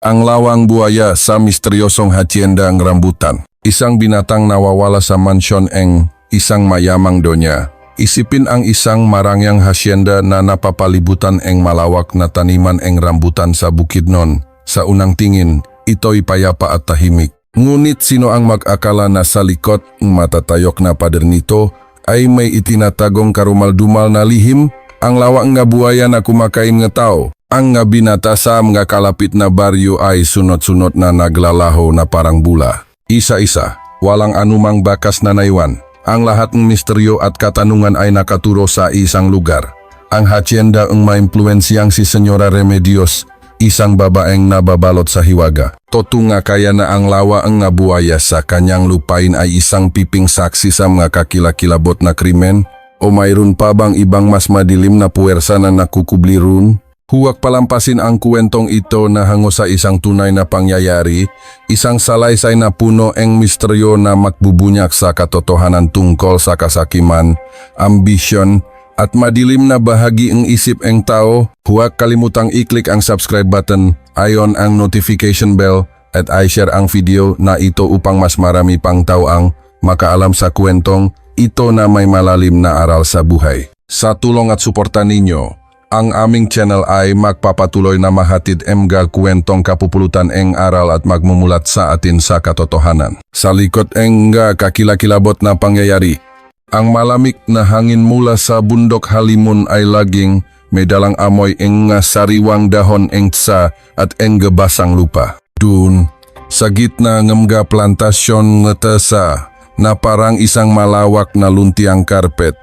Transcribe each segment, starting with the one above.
Ang lawang buaya sa misteryosong hacienda ng rambutan. Isang binatang nawawala sa mansyon ng isang mayamang donya. Isipin ang isang marangyang hacienda na napapalibutan ng malawak na taniman ng rambutan sa Bukidnon. Sa unang tingin, ito'y payapa at tahimik. Ngunit sino ang mag-akala na sa likod ng matatayok na pader nito ay may itinatagong karumal-dumal na lihim? Ang lawak nga buaya na kumakain nga tao. Ang nga binata sa mga kalapit na baryo ay sunod-sunod na naglalaho na parang bula. Isa-isa, walang anumang bakas na naiwan. Ang lahat ng misteryo at katanungan ay nakaturo sa isang lugar. Ang hacienda ang maimpluwensyang si Senyora Remedios, isang babaeng nababalot sa hiwaga. Totunga kaya na ang lawa ang nga buaya sa kanyang lupain ay isang piping saksi sa mga kakilakilabot na krimen? O mayroon pa bang ibang mas madilim na puwersa na nakukubli ron? Huwag palampasin ang kwentong ito na hango sa isang tunay na pangyayari, isang salaysay na puno ng misteryo na magbubunyak sa katotohanan tungkol sa kasakiman, ambisyon, at madilim na bahagi ng isip ng tao. Huwag kalimutang i-click ang subscribe button, i-on ang notification bell, at i-share ang video na ito upang mas marami pang tao ang makaalam sa kwentong ito na may malalim na aral sa buhay. Sa tulong at suporta ninyo, ang aming channel ay magpapatuloy na mahatid mga kwentong kapupulutan ng aral at magmumulat sa atin sa katotohanan. Sa likod ng kakilakilabot na pangyayari, ang malamig na hangin mula sa bundok halimun ay laging may dalang amoy ng sariwang dahon ng tsa at ng basang lupa. Dun, sa gitna ng mga plantasyon ng tsa na parang isang malawak na luntiang karpet,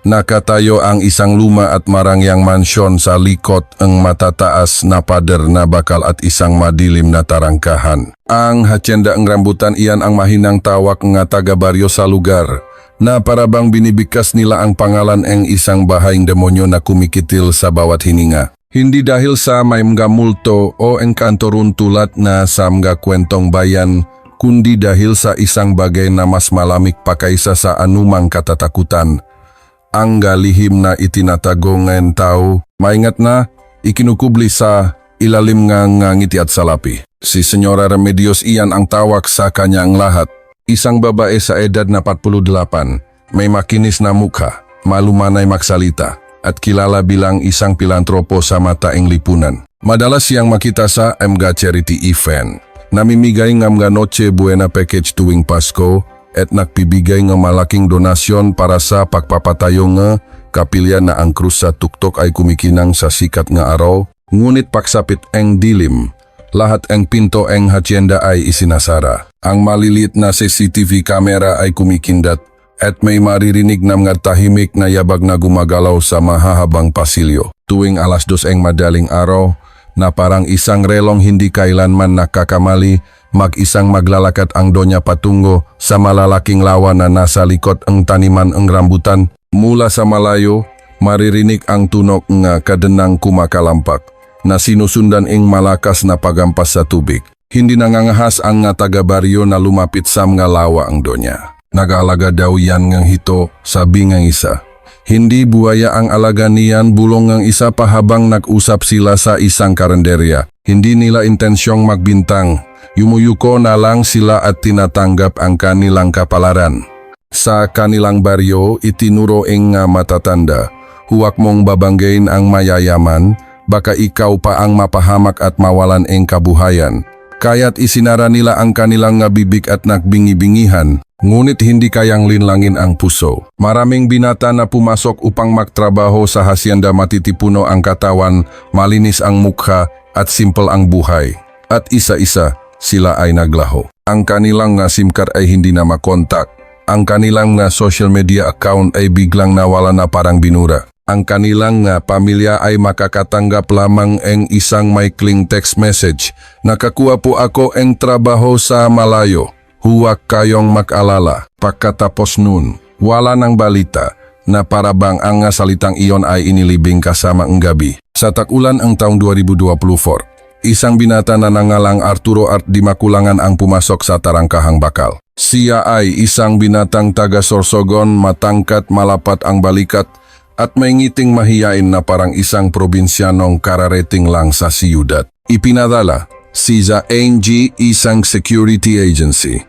nakatayo ang isang luma at marangyang mansyon sa likod ng matataas na pader na bakal at isang madilim na tarangkahan. Ang hacienda ng rambutan iyan ang mahinang tawag nga taga-baryo sa lugar na parabang binibigkas nila ang pangalan ng isang bahayang demonyo na kumikitil sa bawat hininga. Hindi dahil sa may mga multo o engkanto tulad na sa mga kwentong bayan, kundi dahil sa isang bagay na mas malamig pa kaysa sa anumang katatakutan. Ang galihim na itinatago ng tao, maingat na ikinukubli sa ilalim ng ngiti at salapi. Si Senyora Remedios iyan ang tawag sa kanyang lahat. Isang babae sa edad na 48, may makinis na mukha, malumanay magsalita, at kilala bilang isang pilantropo sa mataing lipunan. Madalas siyang makita sa mga charity event. Namimigay ng mga Noche Buena package tuwing Pasko, at nagpibigay ng malaking donasyon para sa pagpapatayo ng kapilya na ang krus sa tuktok ay kumikinang sa sikat ng araw. Ngunit pagsapit ang dilim, lahat ang pinto ang hacienda ay isinasara. Ang maliliit na CCTV camera ay kumikindat at may maririnig na mga tahimik na yabag na gumagalaw sa mahahabang pasilyo. Tuwing alas 2 ang madaling araw, na parang isang relong hindi kailanman nakakamali, mag-isang maglalakad ang donya patungo sa malalaking lawa na nasa likod ang taniman ng rambutan. Mula sa malayo, maririnig ang tunog ng kadenang kumakalampak na sinusundan ng malakas na pagampas sa tubig. Hindi nangangahas ang taga-baryo na lumapit sa mga lawa ang donya. Nag-aalaga daw yan ng hito, sabi ng isa. Hindi buaya ang alaga niyan, bulong ng isa pa habang nag-usap sila sa isang karenderya. Hindi nila intensyong magbintang. Yumuyuko na lang sila at tinatanggap ang kanilang kapalaran. Sa kanilang baryo, itinuro ng matatanda, huwag mong babanggain ang mayayaman, baka ikaw pa ang mapahamak at mawalan ng kabuhayan. Kaya't isinara nila ang kanilang bibig at nagbingi-bingihan, ngunit hindi kayang linlangin ang puso. Maraming binata na pumasok upang magtrabaho sa hacienda, matitipuno ang katawan, malinis ang mukha at simple ang buhay. At isa-isa, sila ay naglaho. Ang kanilang SIM card ay hindi na makontak. Ang kanilang social media account ay biglang nawala na parang binura. Ang kanilang pamilya ay makakatanggap lamang ng isang maikling text message. Nakakuha po ako ng trabaho sa malayo. Huwag kayong mag-alala. Pagkatapos nun, wala nang balita na parabang ang salitang iyon ay inilibing kasama ang gabi. Sa tag-ulan ang taong 2024, isang binata na nangalang Arturo Art Di Makulangan ang pumasok sa tarangkahang bakal. Siya ay isang binatang taga Sorsogon, matangkat, malapat ang balikat, at may ngiting mahiyain na parang isang probinsyanong kararating lang sa siyudad. Ipinadala Siya NG isang security agency.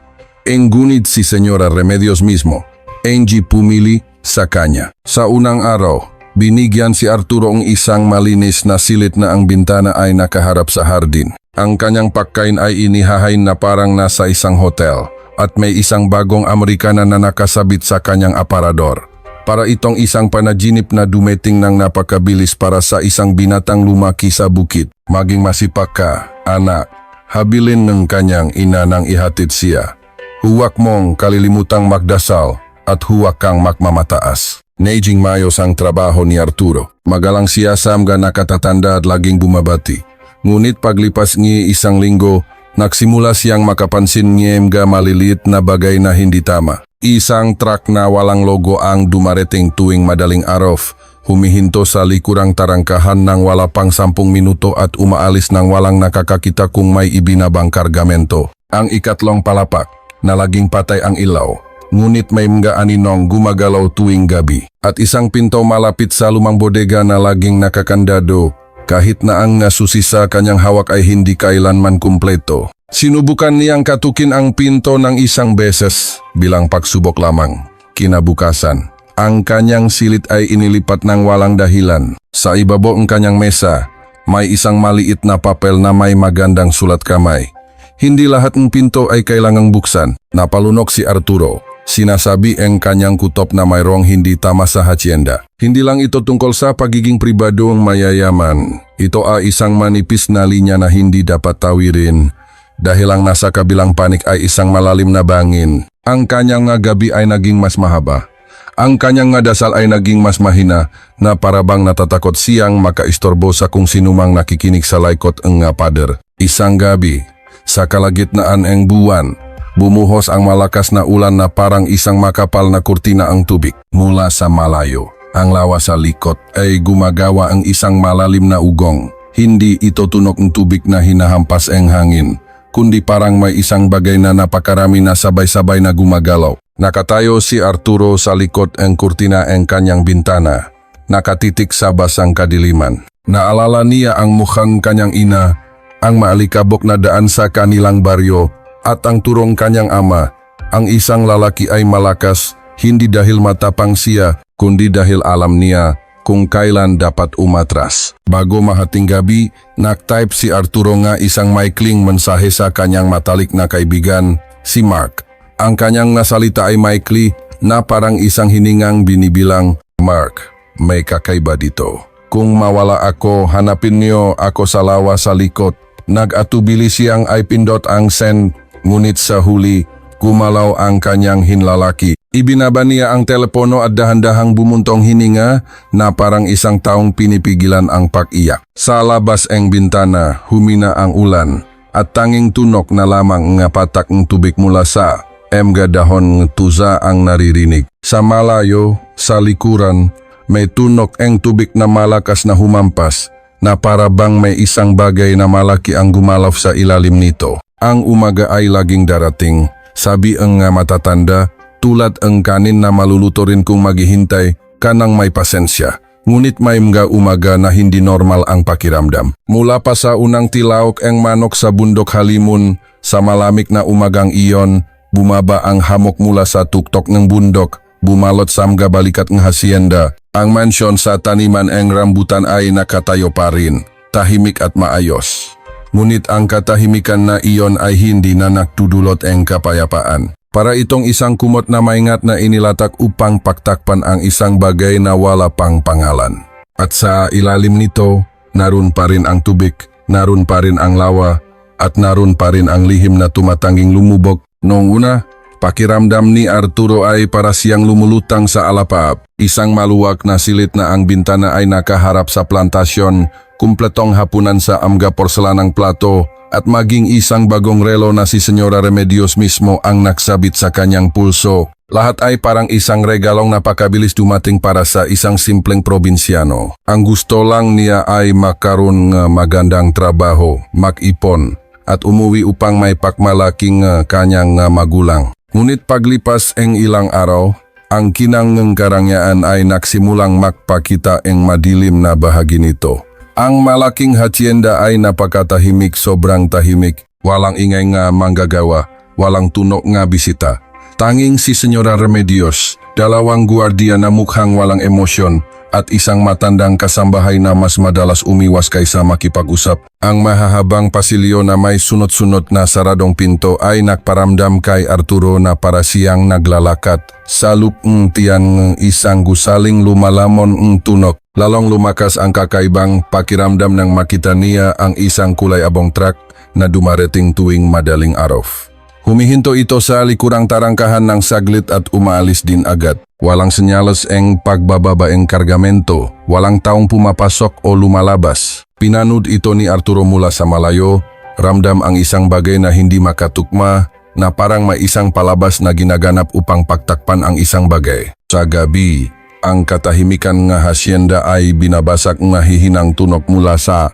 Ngunit si Senyora Remedios mismo, NG pumili sa kanya. Sa unang araw, binigyan si Arturo ng isang malinis na silid na ang bintana ay nakaharap sa hardin. Ang kanyang pagkain ay inihahain na parang nasa isang hotel at may isang bagong Amerikana na nakasabit sa kanyang aparador. Para itong isang panaginip na dumating ng napakabilis para sa isang binatang lumaki sa bukid. Maging masipag ka, anak. Habilin ng kanyang ina nang ihatid siya. Huwag mong kalilimutang magdasal at huwag kang magmamataas. Naging mayos ang trabaho ni Arturo. Magalang siya sa mga nakatatanda at laging bumabati. Ngunit paglipas ni isang linggo, nagsimula siyang makapansin niya mga maliliit na bagay na hindi tama. Isang truck na walang logo ang dumarating tuwing madaling araw. Humihinto sa likurang tarangkahan ng wala pang 10 minuto at umaalis ng walang nakakakita kung may ibinabang kargamento. Ang ikatlong palapak na laging patay ang ilaw, ngunit may mga aninong gumagalaw tuwing gabi. At isang pinto malapit sa lumang bodega na laging nakakandado, kahit na ang susi sa kanyang hawak ay hindi kailanman kumpleto. Sinubukan niyang katukin ang pinto ng isang beses bilang pagsubok lamang. Kinabukasan, ang kanyang silid ay inilipat ng walang dahilan. Sa ibabaw ng kanyang mesa, may isang maliit na papel na may magandang sulat kamay. Hindi lahat ng pinto ay kailangang buksan. Napalunok si Arturo. Sinasabi ang kanyang kutop na mayroong hindi tama sa hacienda. Hindi lang ito tungkol sa pagiging pribadong mayayaman. Ito ay isang manipis na linya na hindi dapat tawirin. Dahil ang nasa kabilang panik ay isang malalim na bangin. Ang kanyang nga gabi ay naging mas mahaba. Ang kanyang nga dasal ay naging mas mahina na parabang natatakot siyang makaistorbo sa kung sinumang nakikinig sa laikot ng nga pader. Isang gabi, sa kalagitnaan ng buwan, bumuhos ang malakas na ulan na parang isang makapal na kurtina ang tubig. Mula sa malayo, ang lawa sa likod ay gumagawa ang isang malalim na ugong. Hindi ito tunok ng tubig na hinahampas ang hangin, kundi parang may isang bagay na napakarami na sabay-sabay na gumagalaw. Nakatayo si Arturo sa likod ng kurtina ng kanyang bintana, nakatitik sa basang kadiliman. Naalala niya ang mukhang kanyang ina, ang maalikabok na daan sa kanilang baryo at ang turong kanyang ama. Ang isang lalaki ay malakas, hindi dahil matapang siya, kundi dahil alam niya kung kailan dapat umatras. Bago mahating gabi, nag-type si Arturo nga isang maikling mensahe sa kanyang matalik na kaibigan, si Mark. Ang kanyang nasalita ay maikli na parang isang hiningang binibilang, Mark, may kakaiba dito. Kung mawala ako, hanapin niyo ako sa lawa sa likod. Nag-atubili siyang ay pindot ang send, ngunit sa huli, kumalaw ang kanyang hinlalaki. Ibinaba niya ang telepono at dahan-dahang bumuntong hininga na parang isang taong pinipigilan ang pag-iyak. Sa labas ang bintana, humina ang ulan at tanging tunok na lamang nga patak ng tubig mula sa mga dahon ng tuza ang naririnig. Sa malayo, sa likuran, may tunok ang tubig na malakas na humampas na para bang may isang bagay na malaki ang gumalaw sa ilalim nito. Ang umaga ay laging darating, sabi ang matatanda, tulad ang kanin na maluluto rin kung maghihintay ka ng may pasensya. Ngunit may mga umaga na hindi normal ang pakiramdam. Mula pa sa unang tilaok ang manok sa bundok halimun, sa malamig na umagang iyon, bumaba ang hamok mula sa tuktok ng bundok, bumalot sa mga balikat ng hacienda. Ang mansyon sa taniman ng rambutan ay nakatayo pa rin, tahimik at maayos. Ngunit ang katahimikan na iyon ay hindi na nagtudulot ang kapayapaan. Para itong isang kumot na maingat na inilatak upang pagtakpan ang isang bagay na wala pang pangalan. At sa ilalim nito, naroon pa rin ang tubig, naroon pa rin ang lawa, at naroon pa rin ang lihim na tumatanging lumubog. Noong una, pakiramdam ni Arturo ay para siyang lumulutang sa alapaap. Isang maluwag na silid na ang bintana ay nakaharap sa plantasyon, kumpletong hapunan sa amga porselanang plato at maging isang bagong relo na si Senyora Remedios mismo ang nagsabit sa kanyang pulso. Lahat ay parang isang regalong napakabilis dumating para sa isang simpleng probinsyano. Ang gusto lang niya ay makaroon ng magandang trabaho, mag-ipon, at umuwi upang may pakmalaking kanyang magulang. Ngunit paglipas ang ilang araw, ang kinang karangyaan ay nagsimulang magpakita ang madilim na bahagi nito. Ang malaking hacienda ay napakatahimik, sobrang tahimik. Walang ingay nga manggagawa, walang tunog nga bisita. Tanging si Senyora Remedios, dalawang guardia na mukhang walang emosyon, at isang matandang kasambahay na mas madalas umiwas kaysa makipag-usap. Ang mahahabang pasilyo na may sunod-sunod na saradong pinto ay nagparamdam kay Arturo na para siyang naglalakat sa lupang tiyan ng isang gusaling lumalamon ng tunok. Lalong lumakas ang kakaibang pakiramdam nang makita niya ang isang kulay abong truck na dumarating tuwing madaling araw. Humihinto ito sa likurang tarangkahan ng saglit at umaalis din agad. Walang senyales ng pagbababa ng kargamento, walang taong pumapasok o lumalabas. Pinanood ito ni Arturo mula sa malayo, ramdam ang isang bagay na hindi makatukma, na parang may isang palabas na ginaganap upang pagtakpan ang isang bagay. Sa gabi, ang katahimikan ng hacienda ay binabasag ng hihinang tunog mula sa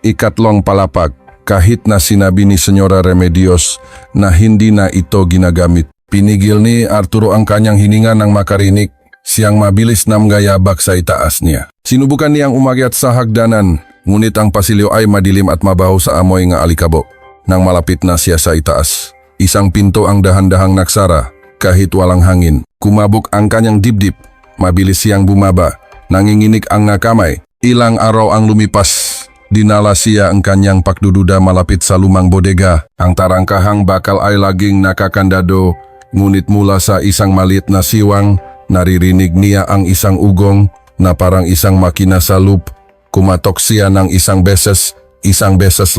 ikatlong palapag, kahit na sinabi ni Senyora Remedios na hindi na ito ginagamit. Pinigil ni Arturo ang kanyang hininga nang makarinig siyang mabilis na gayabak sa itaas niya. Sinubukan niyang umakyat sa hagdanan, ngunit ang pasilyo ay madilim at mabaho sa amoy ng alikabok. Nang malapit na siya sa itaas, isang pinto ang dahan-dahang naksara kahit walang hangin. Kumabog ang kanyang dibdib, mabilis siyang bumaba, nanginginig ang nakamay. Ilang araw ang lumipas. Dinala siya ang kanyang pagdududa malapit sa lumang bodega. Ang tarangkahang bakal ay laging nakakandado, ngunit mula sa isang maliit na siwang, naririnig niya ang isang ugong na parang isang makina sa loop. Kumatok siya ng isang beses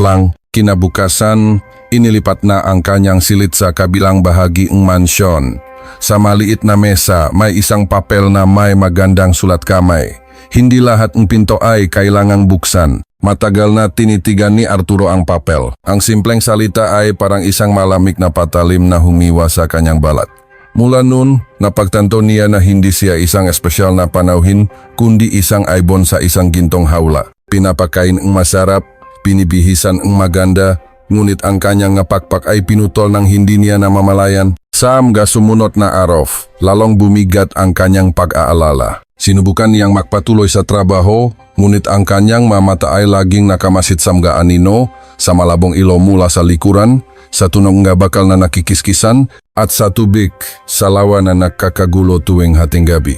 lang. Kinabukasan, inilipat na ang kanyang silid sa kabilang bahagi ng mansyon. Sa maliit na mesa, may isang papel na may magandang sulat kamay. Hindi lahat ng pinto ay kailangang buksan. Matagal na tinitigan ni Arturo ang papel. Ang simpleng salita ay parang isang malamig na patalim na humiwa sa kanyang balat. Mula noon, napagtanto niya na hindi siya isang espesyal na panauhin, kundi isang ibon sa isang gintong hawla. Pinapakain ang masarap, pinibihisan ang maganda, ngunit ang kanyang napakpak ay pinutol ng hindi niya namamalayan. Sa mga sumunod na araw, lalong bumigat ang kanyang pag-aalala. Sinubukan niyang magpatuloy sa trabaho, ngunit ang kanyang mamata ay laging nakamasit sa mga anino, sa malabong ilo mula sa likuran, sa tunog nga bakal na nakikiskisan, at sa tubig sa lawa na nakakagulo tuwing hating gabi.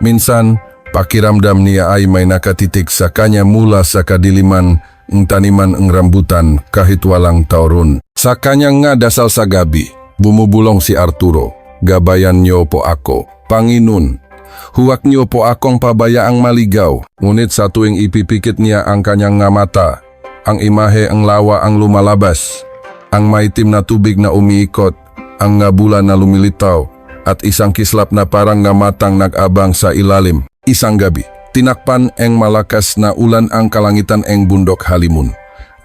Minsan, pakiramdam niya ay may nakatitik sa kanya mula sa kadiliman ng taniman ng rambutan kahit walang tauron. Sa kanyang nga dasal sa gabi, bumubulong si Arturo, "Gabayan niyo po ako, Panginoon. Huwag niyo po akong pabayaang maligaw." Ngunit sa tuwing ipipikit niya ang kanyang nga mata, ang imahe ang lawa ang lumalabas, ang maitim na tubig na umiikot, ang nga bulan na lumilitaw, at isang kislap na parang nga matang nag-abang sa ilalim. Isang gabi, tinakpan ang malakas na ulan ang kalangitan ang bundok Halimun.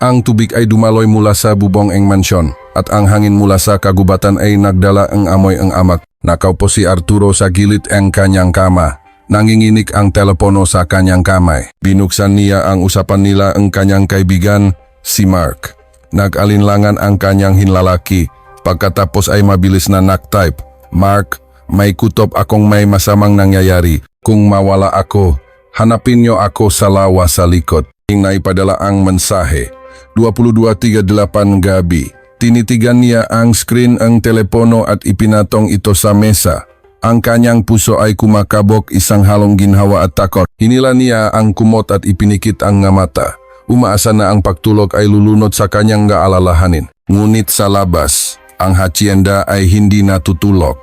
Ang tubig ay dumaloy mula sa bubong ang mansyon, at ang hangin mula sa kagubatan ay nagdala ang amoy ang amak. Nakaupo si Arturo sa gilid ang kanyang kama. Nanginginig ang telepono sa kanyang kamay. Binuksan niya ang usapan nila ang kanyang kaibigan, si Mark. Nag-alinlangan ang kanyang hinlalaki. Pagkatapos ay mabilis na naktype, "Mark, may kutob akong may masamang nangyayari. Kung mawala ako, hanapin niyo ako sa lawa sa likod." Naipadala ang mensahe. 22:38 gabi. Tinitigan niya ang screen ang telepono at ipinatong ito sa mesa. Ang kanyang puso ay kumakabok, isang halong ginhawa at takot. Hinila niya ang kumot at ipinikit ang nga mata. Umaasa na ang pagtulog ay lulunod sa kanyang gaalalahanin. Ngunit sa labas, ang hacienda ay hindi natutulog.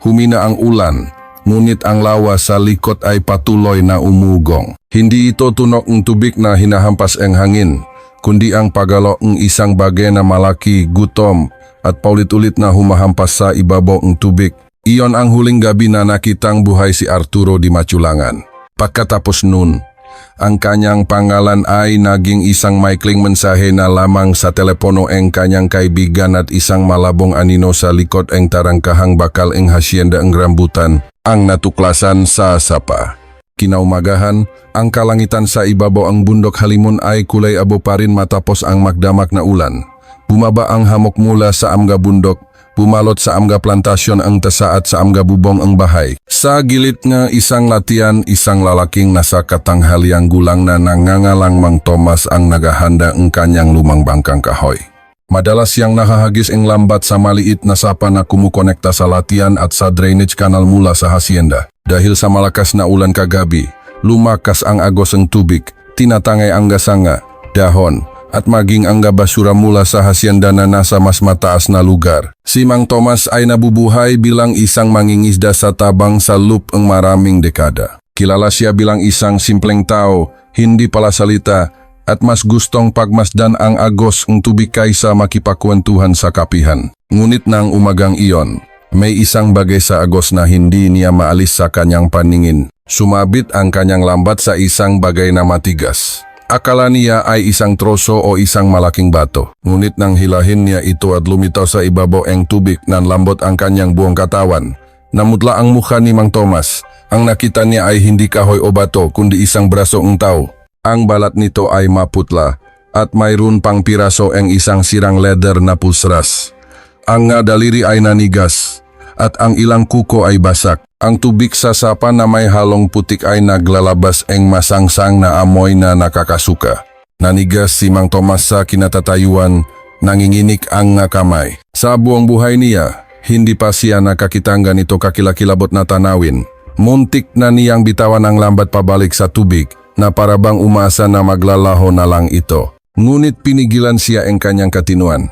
Humina ang ulan, ngunit ang lawa sa likod ay patuloy na umugong. Hindi ito tunog ng tubig na hinahampas ang hangin, kundi ang pagalo ng isang bagay na malaki, gutom, at paulit-ulit na humahampas sa ibabaw ng tubig. Iyon ang huling gabi na nakitang buhay si Arturo di Machulangan. Pagkatapos nun, ang kanyang pangalan ay naging isang maikling mensahe na lamang sa telepono ang kanyang kaibigan at isang malabong anino sa likod ang tarangkahang bakal ang hacienda ng rambutan ang natuklasan sa sapa. Kinaumagahan, ang kalangitan sa ibabaw ang bundok Halimun ay kulay abo pa rin matapos ang magdamak na ulan. Bumaba ang hamok mula sa amga bundok, pumalot sa amga plantasyon ang tasaat sa amga bubong ang bahay. Sa gilid nga isang latian, isang lalaking nasa katanghaliang gulang na nangangalang Mang Tomas ang nagahanda ang kanyang lumang bangkang kahoy. Madalas siyang nakahagis ang lambat sa maliit na sapa na kumukonekta sa latian at sa drainage canal mula sa hacienda. Dahil sa malakas na ulan kagabi, lumakas ang agos ng tubig, tinatangay ang gasanga, dahon, at maging ang basura mula sa hacienda na nasa mas mataas na lugar. Si Mang Tomas ay nabubuhay bilang isang mangingisda sa tabang sa loop ng maraming dekada. Kilala siya bilang isang simpleng tao, hindi pala salita, at mas gustong pagmasdan ang agos ng tubig kaysa makipagkwentuhan sa kapihan. Ngunit nang umagang iyon, may isang bagay sa agos na hindi niya maalis sa kanyang paningin. Sumabit ang kanyang lambat sa isang bagay na matigas. Akala niya ay isang troso o isang malaking bato. Ngunit nang hilahin niya ito at lumitaw sa ibabaw ang tubig nan lambot ang kanyang buong katawan, namutla ang mukha ni Mang Tomas. Ang nakita niya ay hindi kahoy o bato kundi isang braso ng tao. Ang balat nito ay maputla at mayroon pang piraso ang isang sirang leather na pulsras. Ang daliri ay nanigas at ang ilang kuko ay basak. Ang tubig sa sapa na may halong putik ay naglalabas ang masangsang na amoy na nakakasuka. Nanigas si Mang Tomas sa kinatatayuan, nanginginig ang kamay. Sa buong buhay niya, hindi pa siya nakakita ng ganito kakilakilabot na tanawin. Muntik na niyang bitawan ang lambat pabalik sa tubig na parabang umasa na maglalaho na lang ito. Ngunit pinigilan siya ang kanyang katinuan.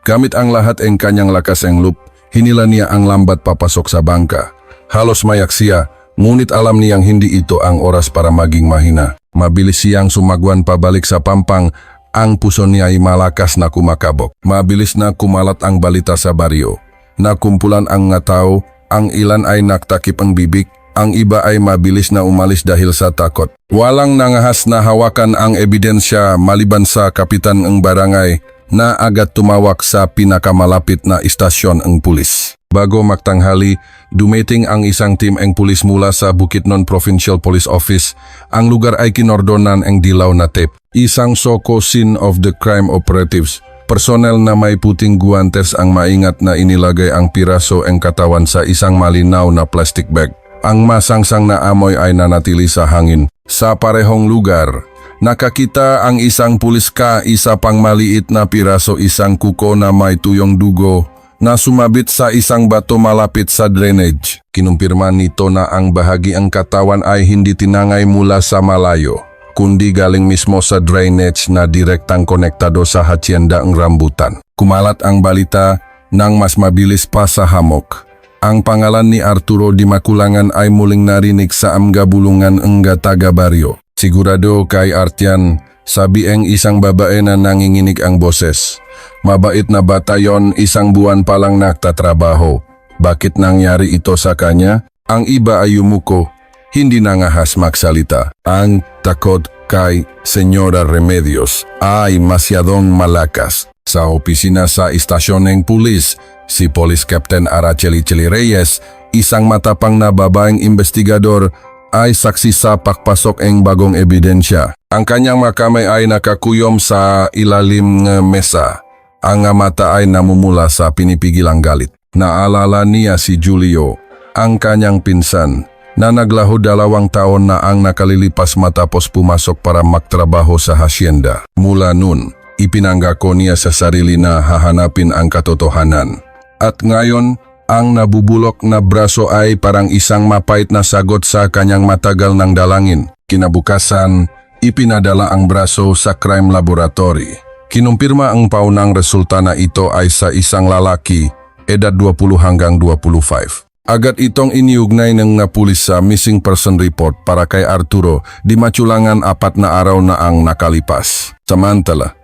Gamit ang lahat ang kanyang lakas ang loop, hinila niya ang lambat papasok sa bangka. Halos mayak siya, ngunit alam niyang hindi ito ang oras para maging mahina. Mabilis siyang sumagwan pabalik sa pampang, ang puso niya ay malakas na kumakabok. Mabilis na kumalat ang balita sa baryo. Nakumpulan ang nga tao, ang ilan ay naktakip ang bibig, ang iba ay mabilis na umalis dahil sa takot. Walang nangahas na hawakan ang ebidensya maliban sa kapitan ng barangay na agad tumawag sa pinakamalapit na istasyon ng pulis. Bago magtanghali, dumating ang isang team ng pulis mula sa Bukidnon Provincial Police Office. Ang lugar ay kinordonan ng dilaw na tape. Isang soko scene of the crime operatives. Personel na may puting guantes ang maingat na inilagay ang piraso ng katawan sa isang malinaw na plastic bag. Ang masangsang na amoy ay nanatili sa hangin. Sa parehong lugar, nakakita ang isang pulis isa pang maliit na piraso, isang kuko na may tuyong dugo na sumabit sa isang bato malapit sa drainage. Kinumpirma nito na ang bahagi ang katawan ay hindi tinangay mula sa malayo, kundi galing mismo sa drainage na direktang konektado sa hacienda ng rambutan. Kumalat ang balita nang mas mabilis pa sa hamok. Ang pangalan ni Arturo Di Maculangan ay muling narinig sa amga bulungan ng taga baryo. Sigurado kay Artian, sabi ang isang babae na nanginginig ang boses. Mabait na bata yon, isang buwan pa lang nagtatrabaho. Bakit nangyari ito sa kanya? Ang iba ay yumuko, hindi nangahas magsalita. Ang takot kay Senyora Remedios ay masyadong malakas. Sa opisina sa istasyon ng pulis, si Police Captain Araceli Reyes, isang matapang na babaeng investigador, ay saksi sa pagpasok ng bagong ebidensya. Ang kanyang makamay ay nakakuyom sa ilalim ng mesa. Ang mata ay namumula sa pinipigilang galit. Naalala niya si Julio, ang kanyang pinsan, na naglaho 2 taon na ang nakalilipas matapos pumasok para magtrabaho sa hacienda. Mula nun, ipinanggako niya sa sarili na hahanapin ang katotohanan. At ngayon, ang nabubulok na braso ay parang isang mapait na sagot sa kanyang matagal ng dalangin. Kinabukasan, ipinadala ang braso sa crime laboratory. Kinumpirma ang paunang resulta na ito ay sa isang lalaki, edad 20 hanggang 25. Agad itong iniugnay ng pulis sa missing person report para kay Arturo Di Maculangan 4 na araw na ang nakalipas. Samantala,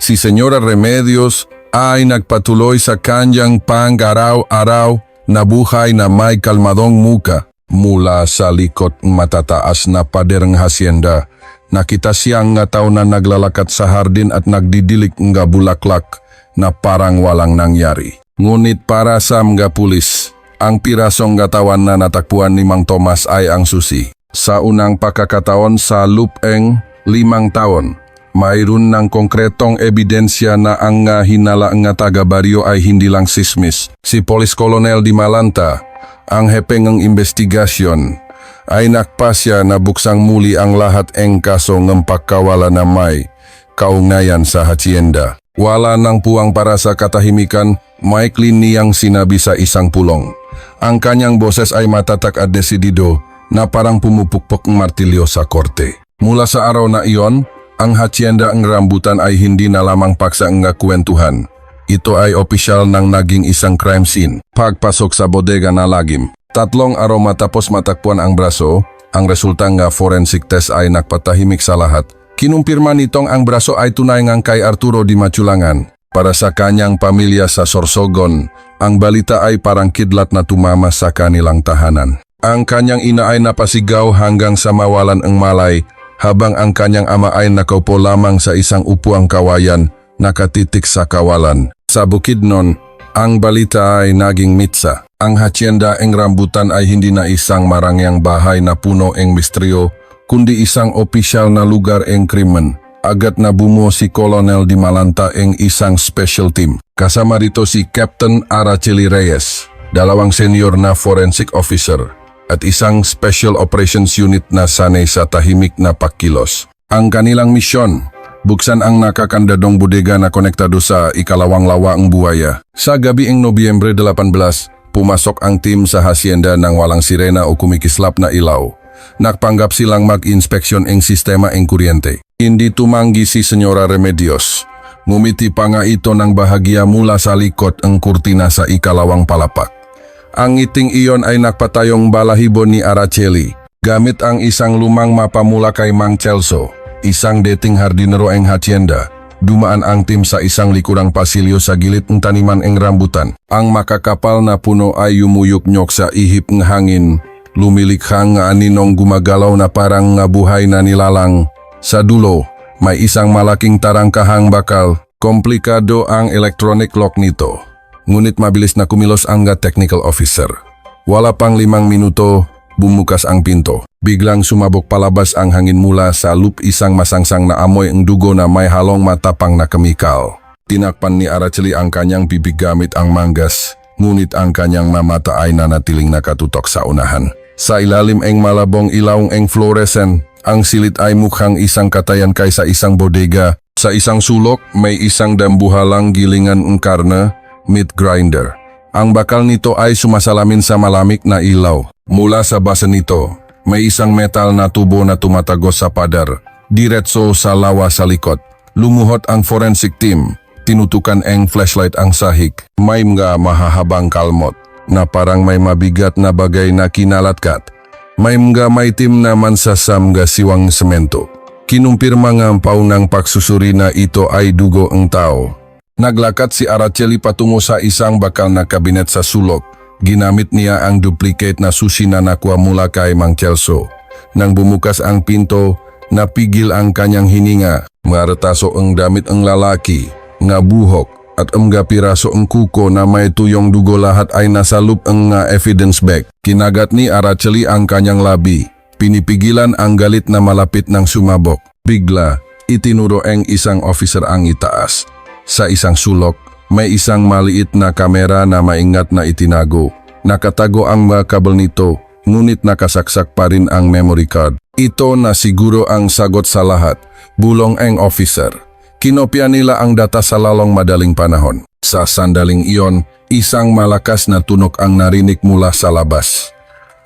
si Senyora Remedios ay nagpatuloy sa kanyang pang-araw-araw na buhay na may kalmadong muka. Mula sa likod matataas na pader ng hacienda, nakita siyang tao na naglalakad sa hardin at nagdidilik nga bulaklak na parang walang nangyari. Ngunit para sa mga pulis, ang pirasong katawan na natakpuan ni Mang Tomas ay ang susi. Sa unang pagkakataon sa loop ng 5 taon, mayroon ng konkretong ebidensya na ang hinala nga taga-baryo ay hindi lang sismis. Si Police Colonel Di Malanta, ang hepe ng investigasyon, ay nakpasya na buksang muli ang lahat ng kaso ng pagkawala na may kaugnayan sa hacienda. Wala nang puwang para sa katahimikan, may clean niyang sinabi sa isang pulong. Ang kanyang boses ay matatak at desidido na parang pumupukpok ng martilyo sa korte. Mula sa araw na iyon, ang hacienda ng rambutan ay hindi na lamang paksa ng kwentuhan. Ito ay opisyal nang naging isang crime scene. Pagpasok sa bodega na lagim. 3 araw matapos matakpuan ang braso, ang resulta nga forensic test ay nagpatahimik sa lahat. Kinumpirma nitong ang braso ay tunay ngang kay Arturo Di Machulangan. Para sa kanyang pamilya sa Sorsogon, ang balita ay parang kidlat na tumama sa kanilang tahanan. Ang kanyang ina ay napasigaw hanggang sa mawalan ang malay, habang ang kanyang ama ay nakaupo lamang sa isang upuang kawayan, nakatitik sa kawalan. Sa Bukidnon, ang balita ay naging mitsa. Ang hacienda ng rambutan ay hindi na isang marangyang bahay na puno ng misteryo, kundi isang opisyal na lugar ng krimen. Agad na bumuo si Colonel Di Malanta ng isang special team. Kasama rito si Captain Araceli Reyes, 2 senior na forensic officer, at isang Special Operations Unit na sanay sa tahimik na pagkilos. Ang kanilang misyon, buksan ang nakakandadong bodega na konektado sa ikalawang lawaang buhaya. Sa gabi ng Nobyembre 18, pumasok ang team sa hacienda ng walang sirena o kumikislap na ilaw. Nagpanggap silang mag-inspeksyon ng sistema ng kuryente. Hindi tumanggi si Senyora Remedios. Ngumiti pa nga ito ng bahagya mula sa likod ang kurtina sa ikalawang palapak. Ang ngiting iyon ay nagpatayong balahibo ni Araceli. Gamit ang isang lumang mapa mula kay Mang Celso, isang dating hardinero ng hacienda, dumaan ang tim sa isang likurang pasilyo sa gilid ng taniman ng rambutan. Ang makakapal na puno ay yumuyok-nyok sa ihip ng hangin, lumilikhang nga aninong gumagalaw na parang nga buhay na nilalang. Sa dulo, may isang malaking tarangkahang bakal. Komplikado ang electronic lock nito. Ngunit mabilis na kumilos ang technical officer. Wala pang 5 minuto, bumukas ang pinto. Biglang sumabog palabas ang hangin mula sa loop, isang masangsang na amoy ng dugo na may halong matapang na kemikal. Tinakpan ni Araceli ang kanyang bibig gamit ang manggas, ngunit ang kanyang mamata ay nanatiling nakatutok sa unahan. Sa ilalim ng malabong ilaw ng fluorescent, ang silid ay mukhang isang katayan kaysa isang bodega. Sa isang sulok, may isang dambuhalang gilingan ng karne, meat grinder. Ang bakal nito ay sumasalamin sa malamig na ilaw. Mula sa base nito, may isang metal na tubo na tumatagos sa pader, diretso sa lawa sa likod. Lumuhot ang forensic team. Tinutukan ang flashlight ang sahig. May mga mahahabang kalmot na parang may mabigat na bagay na kinalatkat. May mga maitim na mansasam nga siwang semento. Kinumpirma nga ang paunang pagsusuri na ito ay dugo ng tao. Naglakad si Araceli patungo sa isang bakal na kabinet sa sulok. Ginamit niya ang duplicate na susi na nakuha mula kay Mang Celso. Nang bumukas ang pinto, napigil ang kanyang hininga. Marataso ang damit ng lalaki, nga buhok, at mga piraso ang kuko na may tuyong dugo, lahat ay nasa loop ang evidence bag. Kinagat ni Araceli ang kanyang labi. Pinipigilan ang galit na malapit ng sumabok. Bigla, itinuro ang isang officer ang itaas. Sa isang sulok, may isang maliit na kamera na maingat na itinago. Nakatago ang mga kabel nito, ngunit nakasaksak pa rin ang memory card. Ito na siguro ang sagot sa lahat, bulong ang officer. Kinopya nila ang data sa lalong madaling panahon. Sa sandaling iyon, isang malakas na tunog ang narinig mula sa labas.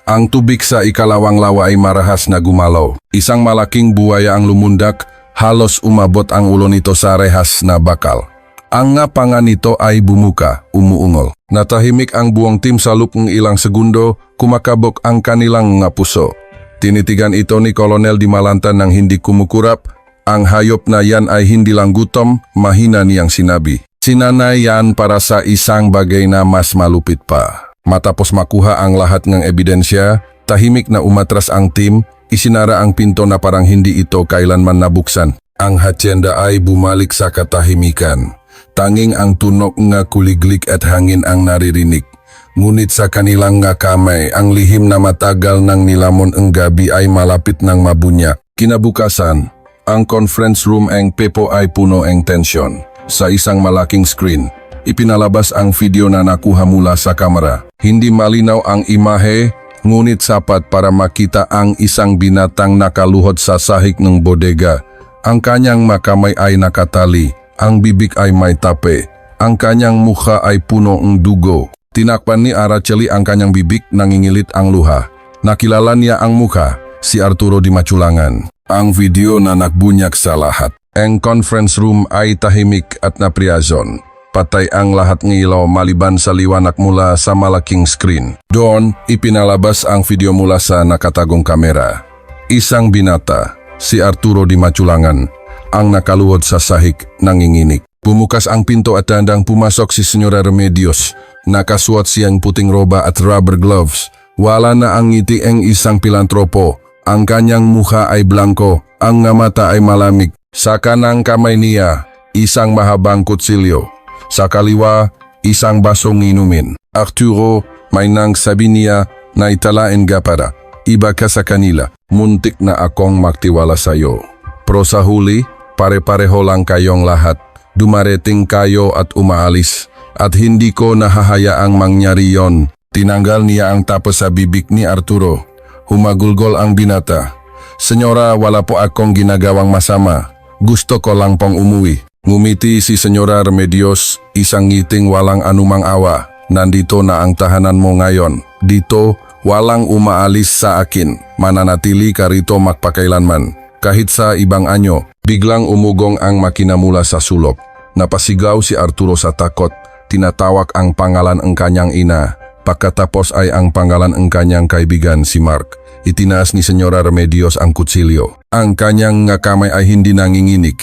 Ang tubig sa ikalawang lawa ay marahas na gumalaw. Isang malaking buwaya ang lumundak, halos umabot ang ulo nito sa rehas na bakal. Ang nga panga nito ay bumuka, umuungol. Natahimik ang buong team sa loob ng ilang segundo, kumakabok ang kanilang nga puso. Tinitigan ito ni Colonel Di Malanta nang hindi kumukurap. Ang hayop na yan ay hindi lang gutom, mahina niyang sinabi. Sinanay yan para sa isang bagay na mas malupit pa. Matapos makuha ang lahat ng ebidensya, tahimik na umatras ang team, isinara ang pinto na parang hindi ito kailanman nabuksan. Ang hacienda ay bumalik sa katahimikan. Tanging ang tunog nga kuliglik at hangin ang naririnig. Ngunit sa kanilang nga kamay, ang lihim na matagal ng nilamon ang gabi ay malapit ng mabunya. Kinabukasan, Ang conference room eng pepo ay puno eng tensyon. Sa isang malaking screen, ipinalabas ang video na nakuha mula sa kamera. Hindi malinaw ang imahe, ngunit sapat para makita ang isang binatang nakaluhod sa sahig ng bodega. Ang kanyang makamay ay nakatali, ang bibig ay may tape, ang kanyang mukha ay puno ng dugo. Tinakpan ni Araceli ang kanyang bibig, nangingilit ang luha. Nakilala niya ang mukha, si Arturo Di Maculangan. Ang video na nagbunyak sa lahat. Ang conference room ay tahimik at napriyazon. Patay ang lahat ng ilaw maliban sa liwanag mula sa malaking screen. Doon, ipinalabas ang video mula sa nakatagong kamera. Isang binata, si Arturo Di Maculangan, ang nakaluhod sa sahig, nanginginig. Bumukas ang pinto at tandang pumasok si Senyora Remedios. Nakasuot siyang puting roba at rubber gloves. Wala na ang ngiti ang isang pilantropo. Ang kanyang mukha ay blanko, ang mata ay malamig. Sa kanang kamay niya, isang mahabang kutsilyo. Sa kaliwa, isang basong inumin. Arturo, may nang sabi niya na italain ka para. Iba ka sa kanila, muntik na akong magtiwala sa iyo. Pero sa huli, pare-pareho lang kayong lahat. Dumarating kayo at umaalis. At hindi ko nahahayaang mangyari yon. Tinanggal niya ang tapos sa bibig ni Arturo. Humagulgol ang binata. Senyora, wala po akong ginagawang masama. Gusto ko lang pong umuwi. Ngumiti si Senyora Remedios, isang ngiting walang anumang awa. Nandito na ang tahanan mo ngayon. Dito, walang umaalis sa akin. Mananatili ka rito magpakailanman. Kahit sa ibang anyo, biglang umugong ang makina mula sa sulok. Napasigaw si Arturo sa takot. Tinatawag ang pangalan ng kanyang ina. Pagkatapos ay ang pangalan ng kanyang kaibigan si Mark. Itinaas ni Senyora Remedios ang kutsilyo. Ang kanyang kamay ay hindi nanginginig.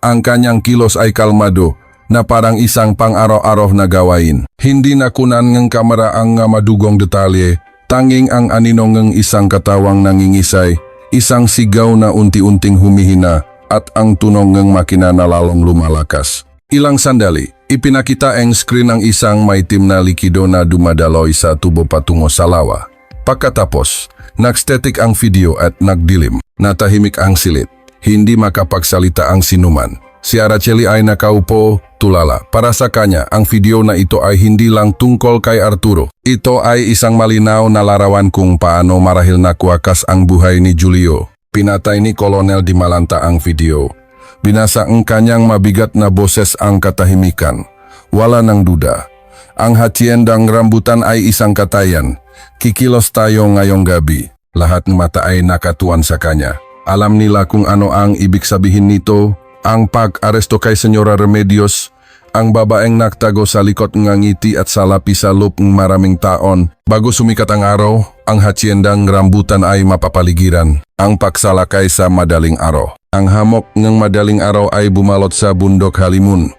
Ang kanyang kilos ay kalmado na parang isang pang-araw-araw na gawain. Hindi nakunan ng kamera ang madugong detalye. Tanging ang aninong ng isang katawang nangingisay, isang sigaw na unti-unting humihina at ang tunog ng makina na lalong lumalakas. Ilang sandali, ipinakita ang screen ng isang maitim na likido na dumadaloy sa tubo patungo sa lawa. Pagkatapos, nagstatic ang video at nagdilim. Natahimik ang silid. Hindi makapagsalita ang sinuman. Si Araceli ay nakaupo, tulala. Para sa kanya, ang video na ito ay hindi lang tungkol kay Arturo. Ito ay isang malinaw na larawan kung paano marahil nakuwakas ang buhay ni Julio. Pinatay ni Colonel Di Malanta ang video. Binasa ang kanyang mabigat na boses ang katahimikan. Wala nang duda. Ang haciendang rambutan ay isang katayan. Kikilos tayo ngayong gabi. Lahat ng mata ay nakatuan sa kanya. Alam nila kung ano ang ibig sabihin nito. Ang pag-aresto kay Senyora Remedios. Ang babaeng naktago sa likod ng ngiti at salapi sa loob ng maraming taon. Bago sumikat ang araw, ang haciendang rambutan ay mapapaligiran. Ang pagsalakay sa madaling araw. Ang hamok ng madaling araw ay bumalot sa bundok Halimun.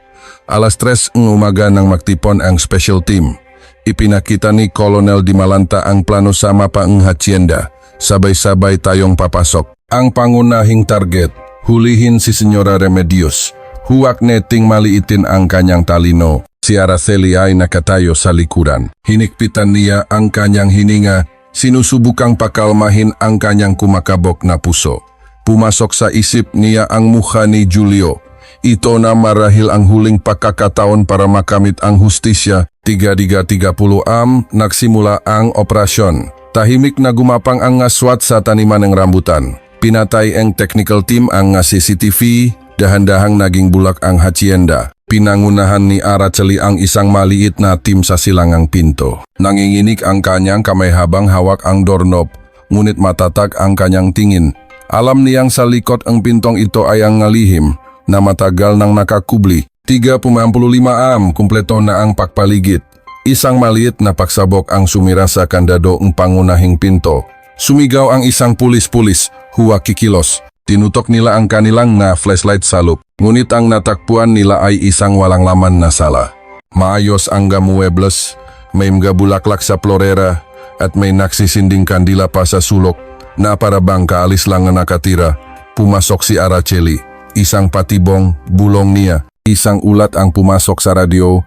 Alas 3 ng umaga nang magtipon ang special team. Ipinakita ni Colonel Di Malanta ang plano sa mapa ng hacienda. Sabay-sabay tayong papasok. Ang pangunahing target, hulihin si Senyora Remedios. Huwag neting maliitin ang kanyang talino. Si Araceli ay nakatayo sa likuran. Hinikpitan niya ang kanyang hininga. Sinusubukang pakalmahin ang kanyang kumakabok na puso. Pumasok sa isip niya ang mukha ni Julio. Ito na marahil ang huling pagkakataon para makamit ang hustisya. 3:30 nagsimula ang operasyon. Tahimik na gumapang ang SWAT sa taniman ng rambutan. Pinatay ang technical team ang CCTV. Dahan-dahang naging bulak ang hacienda. Pinangunahan ni Araceli ang isang maliit na team sa silangang pinto. Nanginginig ang kanyang kamay habang hawak ang doorknob. Ngunit matatag ang kanyang tingin. Alam niyang sa likod ang pintong ito ay ang ngalihim na matagal nang nakakubli. 3:55 kumpleto na ang pagpaligid. Isang maliit na pagsabok ang sumira sa kandado ng pangunahing pinto. Sumigaw ang isang pulis-pulis, huwag kikilos. Tinutok nila ang kanilang na flashlight sa loob. Ngunit ang natakpuan nila ay isang walang laman na sala. Maayos ang gamuebles, may mga bulaklak sa florera at may nagsisinding kandila pa sa sulok na para bang kaalis lang na nakatira. Pumasok si Araceli. Isang patibong bulong niya. Isang ulat ang pumasok sa radio.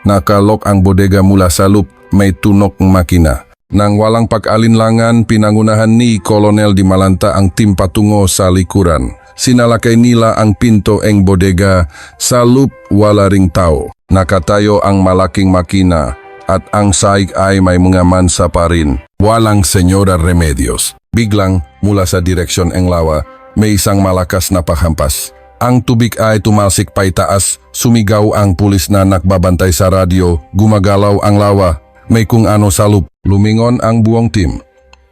Nakalok ang bodega mula sa loop. May tunok ng makina. Nang walang pag-alinlangan, pinangunahan ni Colonel Di Malanta ang tim patungo sa likuran. Sinalakay nila ang pinto ng bodega sa loop wala ring tao. Nakatayo ang malaking makina at ang saig ay may mga mansa pa rin. Walang Senyora Remedios. Biglang mula sa direksyon ng lawa may isang malakas na paghampas. Ang tubig ay tumalsik paitaas, sumigaw ang pulis na nakbabantay sa radyo, gumagalaw ang lawa, may kung ano sa loop. Lumingon ang buong team.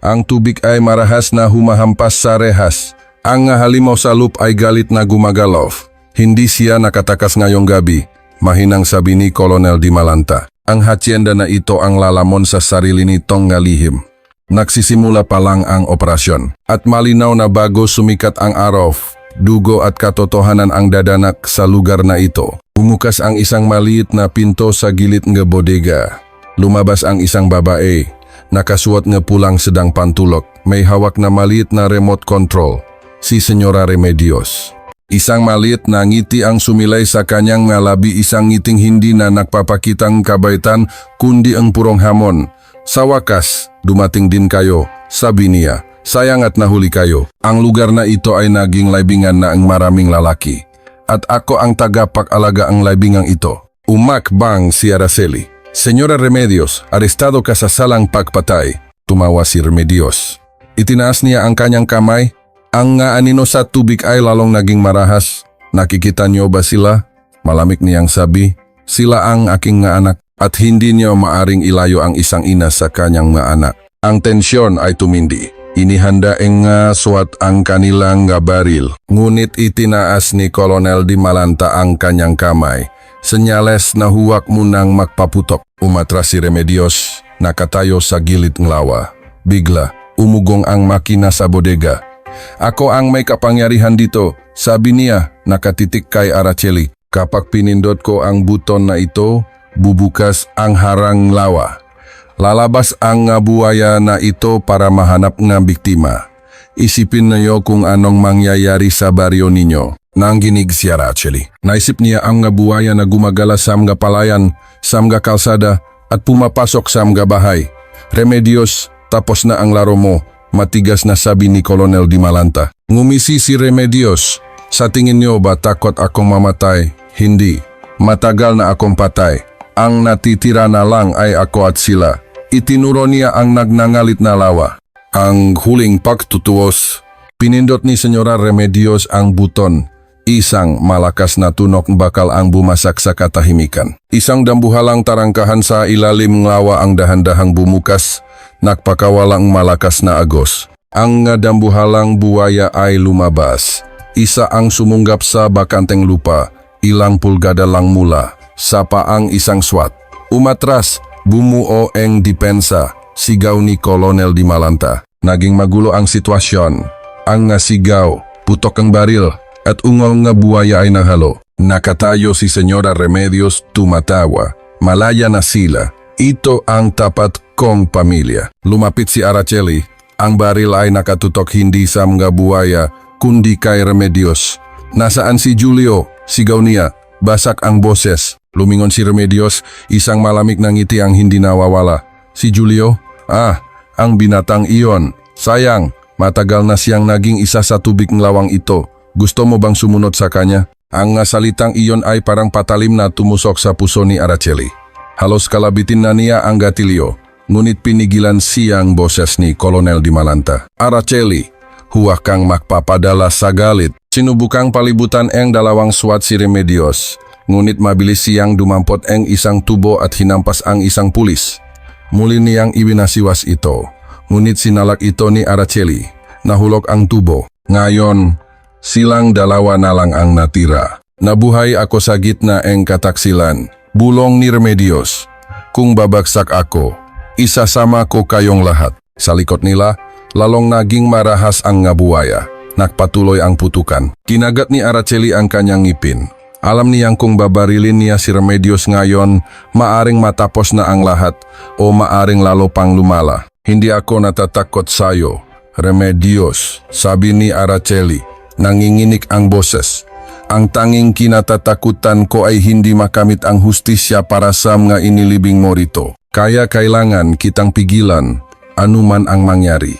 Ang tubig ay marahas na humahampas sa rehas. Ang halimaw sa loop ay galit na gumagalaw. Hindi siya nakatakas ngayong gabi, mahinang sabi ni Colonel Di Malanta. Ang hacienda na ito ang lalamon sa sarili nitong ngalihim. Nagsisimula pa lang ang operasyon. At malinaw na bago sumikat ang araw, dugo at katotohanan ang dadanak sa lugar na ito. Bumukas ang isang maliit na pinto sa gilid ng bodega. Lumabas ang isang babae. Nakasuot ng pulang sedang pantulok. May hawak na maliit na remote control. Si Senyora Remedios. Isang maliit na ngiti ang sumilay sa kanyang labi, isang ngiting hindi na nagpapakitang kabaitan kundi ang purong hamon. Sa wakas, dumating din kayo, sabi niya. Sayang at nahuli kayo. Ang lugar na ito ay naging laibingan na ang maraming lalaki. At ako ang tagapag-alaga ang laibingang ito. Umakbang si Araceli. Senyora Remedios, arestado ka sa salang pagpatay. Tumawa si Remedios. Itinaas niya ang kanyang kamay. Ang anino sa tubig ay lalong naging marahas. Nakikita niyo ba sila? Malamig niyang sabi. Sila ang aking nga anak at hindi niyo maaring ilayo ang isang ina sa kanyang nga anak. Ang tensyon ay tumindi. Inihanda ang SWAT ang kanilang baril. Ngunit itinaas ni Colonel Di Malanta ang kanyang kamay. Senyales na huwag munang magpaputok. Umatras si Remedios, nakatayo sa gilid ng lawa. Bigla, umugong ang makina sa bodega. Ako ang may kapangyarihan dito, sabi niya, nakatitik kay Araceli. Kapag pinindot ko ang buton na ito, bubukas ang harang lawa. Lalabas ang buhaya na ito para mahanap ng biktima. Isipin niyo kung anong mangyayari sa baryo ninyo. Nanginig si Araceli. Naisip niya ang buhaya na gumagala sa mga palayan, sa mga kalsada at pumapasok sa mga bahay. Remedios, tapos na ang laro mo. Matigas na sabi ni Colonel Di Malanta. Ngumisi si Remedios. Sa tingin niyo ba takot akong mamatay? Hindi. Matagal na akong patay. Ang natitira na lang ay ako at sila. Itinuro niya ang nagnangalit na lawa. Ang huling pagtutuos. Pinindot ni Senyora Remedios ang buton. Isang malakas na tunok bakal ang bumasak sa katahimikan. Isang dambuhalang tarangkahan sa ilalim ng lawa ang dahan-dahang bumukas. Nagpakawalang malakas na agos. Ang dambuhalang buwaya ay lumabas. Isa ang sumunggap sa bakanteng lupa. Ilang pulgada lang mula. Sa paang isang SWAT. Umatras, bumuo ang depensa. Sigaw ni Colonel Di Malanta. Naging magulo ang sitwasyon. Ang sigaw, putok ang baril, at ungol nga buwaya ay nahalo. Nakatayo si Senyora Remedios, tumatawa. Malaya na sila. Ito ang tapat kong pamilya. Lumapit si Araceli. Ang baril ay nakatutok hindi sa mga buwaya, kundi kay Remedios. Nasaan si Julio? Sigaw niya. Basak ang boses. Lumingon si Remedios, isang malamig na ngiti ang hindi nawawala. Si Julio? Ang binatang iyon. Sayang, matagal na siyang naging isa sa tubig ng lawang ito. Gusto mo bang sumunod sa kanya? Ang salitang iyon ay parang patalim na tumusok sa puso ni Araceli. Halos kalabitin na niya ang gatilyo, ngunit pinigilan siyang boses ni Colonel Di Malanta. Araceli, huwag kang magpapadala sa galit. Sinubukang palibutan ang dalawang SWAT si Remedios, ngunit mabilis siyang dumampot ang isang tubo at hinampas ang isang pulis. Muli niyang ibinasiwas ito, ngunit sinalak ito ni Araceli. Nahulog ang tubo. Ngayon, silang dalawa na lang ang natira. Nabuhay ako sa gitna ng kataksilan. Bulong ni Remedios. Kung babagsak ako, isasama ko kayong lahat. Sa likod nila, lalong naging marahas ang buwaya. Nagpatuloy ang putukan. Kinagat ni Araceli ang kanyang ngipin. Alam niyang kung babarilin niya si Remedios ngayon, maaring matapos na ang lahat o maaring lalo pang lumala. Hindi ako natatakot sa'yo, Remedios, sabi ni Araceli. Nanginginig ang boses. Ang tanging kinatatakutan ko ay hindi makamit ang hustisya para sa mga inilibing mo rito. Kaya kailangan kitang pigilan, anuman ang mangyari.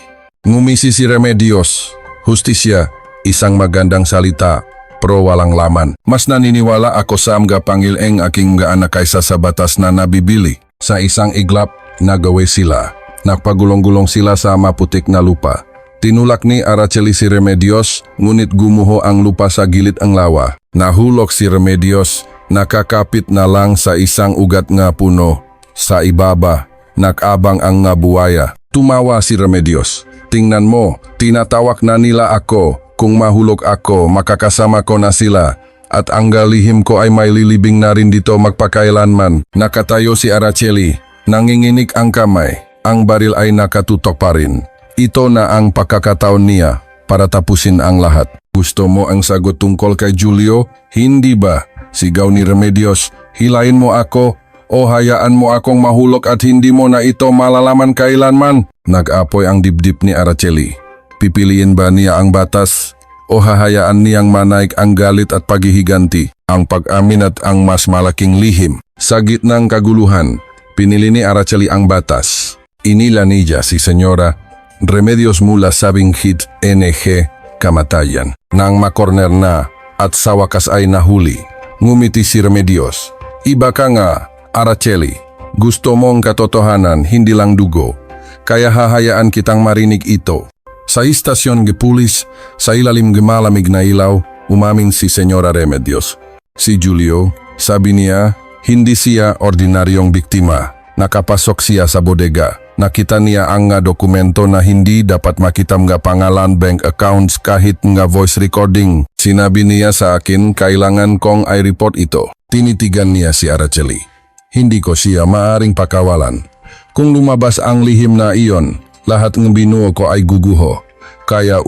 Ngumisi si Remedios. Hustisya, Isang magandang salita, pro walang laman. Mas naniniwala ako sa mga pangileng aking mga anak kaysa sa batas na nabibili. Sa isang iglap, nagawi sila. Nagpagulong-gulong sila sa maputik na lupa. Tinulak ni Araceli si Remedios, ngunit gumuho ang lupa sa gilid ang lawa. Nahulog si Remedios, nakakapit na lang sa isang ugat nga puno. Sa ibaba, nakabang ang nga buwaya. Tumawa si Remedios. Tingnan mo, tinatawag na nila ako. Kung mahulog ako, makakasama ko na sila. At ang galihim ko ay may lilibing na rin dito magpakailanman. Nakatayo si Araceli. Nanginginig ang kamay. Ang baril ay nakatutok pa rin. Ito na ang pagkakataon niya para tapusin ang lahat. Gusto mo ang sagot tungkol kay Julio? Hindi ba? Sigaw ni Remedios. Hilain mo ako o hayaan mo akong mahulog at hindi mo na ito malalaman kailanman. Nag-apoy ang dibdib ni Araceli. Pipiliin ba niya ang batas o hahayaan niyang manaig ang galit at paghihiganti, ang pag-amin at ang mas malaking lihim? Sa gitnang kaguluhan, pinili ni Araceli ang batas. Inila niya si Senyora Remedios mula sa binghid NG kamatayan. Nang makorner na at sa wakas ay nahuli, ngumiti si Remedios. Iba ka nga, Araceli. Gusto mong katotohanan, hindi lang dugo. Kaya hahayaan kitang marinig ito. Sa istasyon ng pulis, sa ilalim ng malamig na ilaw, umamin si Senyora Remedios. Si Julio, sabi niya, hindi siya ordinaryong biktima. Nakapasok siya sa bodega. Nakita niya ang nga dokumento na hindi dapat makita mga pangalan, bank accounts kahit nga voice recording. Sinabi niya sa akin, kailangan kong i-report ito. Tinitigan niya si Araceli. Hindi ko siya maaring pakawalan. Kung lumabas ang lihim na iyon, lahat ng binuo ko ay guguho. Kaya